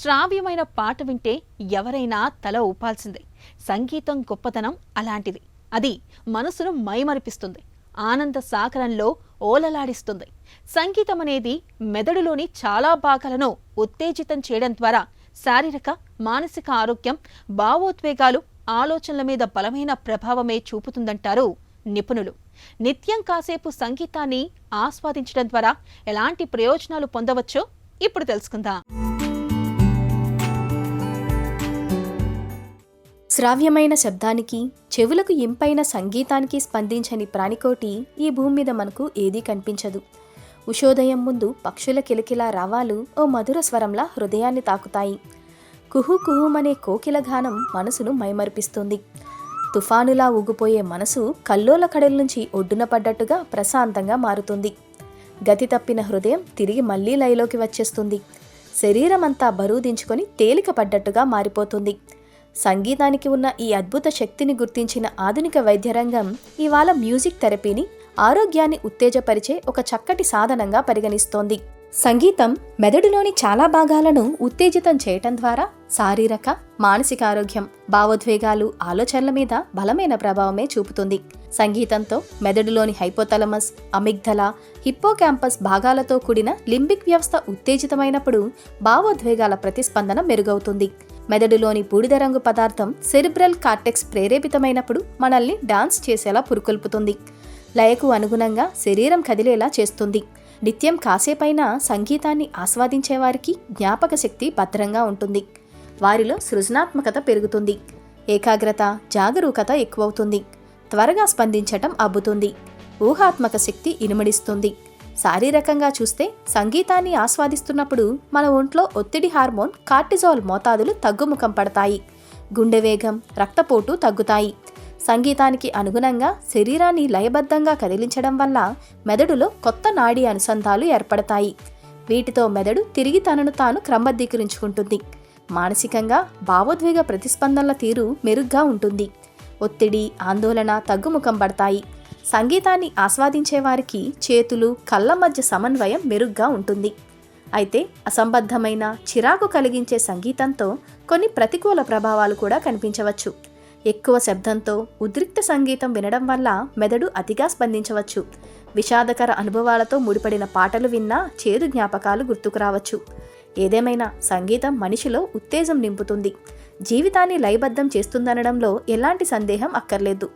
శ్రావ్యమైన పాట వింటే ఎవరైనా తల ఊపాల్సిందే. సంగీతం గొప్పతనం అలాంటిది. అది మనసును మైమరిపిస్తుంది, ఆనంద సాగరంలో ఓలలాడిస్తుంది. సంగీతం అనేది మెదడులోని చాలా భాగాలను ఉత్తేజితం చేయడం ద్వారా శారీరక, మానసిక ఆరోగ్యం, భావోద్వేగాలు, ఆలోచనల మీద బలమైన ప్రభావమే చూపుతుందంటారు నిపుణులు. నిత్యం కాసేపు సంగీతాన్ని ఆస్వాదించడం ద్వారా ఎలాంటి ప్రయోజనాలు పొందవచ్చో ఇప్పుడు తెలుసుకుందాం. శ్రావ్యమైన శబ్దానికి, చెవులకు ఇంపైన సంగీతానికి స్పందించని ప్రాణికోటి ఈ భూమి మీద మనకు ఏదీ కనిపించదు. ఉషోదయం ముందు పక్షుల కిలకిలా రావాలు ఓ మధుర స్వరంలా హృదయాన్ని తాకుతాయి. కుహు కుహుమనే కోకిల గానం మనసును మైమరిపిస్తుంది. తుఫానులా ఊగిపోయే మనసు కల్లోల కడల నుంచి ఒడ్డున పడ్డట్టుగా ప్రశాంతంగా మారుతుంది. గతి తప్పిన హృదయం తిరిగి మళ్లీ లయలోకి వచ్చేస్తుంది. శరీరమంతా బరువు దించుకొని తేలిక పడ్డట్టుగా మారిపోతుంది. సంగీతానికి ఉన్న ఈ అద్భుత శక్తిని గుర్తించిన ఆధునిక వైద్యరంగం ఇవాళ మ్యూజిక్ థెరపీని ఆరోగ్యాన్ని ఉత్తేజపరిచే ఒక చక్కటి సాధనంగా పరిగణిస్తోంది. సంగీతం మెదడులోని చాలా భాగాలను ఉత్తేజితం చేయటం ద్వారా శారీరక, మానసిక ఆరోగ్యం, భావోద్వేగాలు, ఆలోచనల మీద బలమైన ప్రభావమే చూపుతుంది. సంగీతంతో మెదడులోని హైపోథాలమస్, అమిగ్దల, హిప్పోకాంపస్ భాగాలతో కూడిన లింబిక్ వ్యవస్థ ఉత్తేజితమైనప్పుడు భావోద్వేగాల ప్రతిస్పందన మెరుగవుతుంది. మెదడులోని బూడిద రంగు పదార్థం సెరిబ్రల్ కార్టెక్స్ ప్రేరేపితమైనప్పుడు మనల్ని డాన్స్ చేసేలా పురుకొల్పుతుంది. లయకు అనుగుణంగా శరీరం కదిలేలా చేస్తుంది. నిత్యం కాసేపైనా సంగీతాన్ని ఆస్వాదించేవారికి జ్ఞాపక శక్తి భద్రంగా ఉంటుంది. వారిలో సృజనాత్మకత పెరుగుతుంది. ఏకాగ్రత, జాగరూకత ఎక్కువవుతుంది. త్వరగా స్పందించటం అబ్బుతుంది. ఊహాత్మక శక్తి ఇనుమడిస్తుంది. శారీరకంగా చూస్తే సంగీతాన్ని ఆస్వాదిస్తున్నప్పుడు మన ఒంట్లో ఒత్తిడి హార్మోన్ కార్టిజాల్ మోతాదులు తగ్గుముఖం పడతాయి. గుండె వేగం, రక్తపోటు తగ్గుతాయి. సంగీతానికి అనుగుణంగా శరీరాన్ని లయబద్ధంగా కదిలించడం వల్ల మెదడులో కొత్త నాడీ అనుసంధాలు ఏర్పడతాయి. వీటితో మెదడు తిరిగి తనను తాను క్రమబద్ధీకరించుకుంటుంది. మానసికంగా భావోద్వేగ ప్రతిస్పందనల తీరు మెరుగ్గా ఉంటుంది. ఒత్తిడి, ఆందోళన తగ్గుముఖం పడతాయి. సంగీతాన్ని ఆస్వాదించే వారికి చేతులు, కళ్ళ మధ్య సమన్వయం మెరుగ్గా ఉంటుంది. అయితే అసంబద్ధమైన, చిరాకు కలిగించే సంగీతంతో కొన్ని ప్రతికూల ప్రభావాలు కూడా కనిపించవచ్చు. ఎక్కువ శబ్దంతో ఉద్రిక్త సంగీతం వినడం వల్ల మెదడు అతిగా స్పందించవచ్చు. విషాదకర అనుభవాలతో ముడిపడిన పాటలు విన్నా చేదు జ్ఞాపకాలు గుర్తుకు రావచ్చు. ఏదేమైనా సంగీతం మనిషిలో ఉత్తేజం నింపుతుంది. జీవితాన్ని లయబద్ధం చేస్తుందనడంలో ఎలాంటి సందేహం అక్కర్లేదు.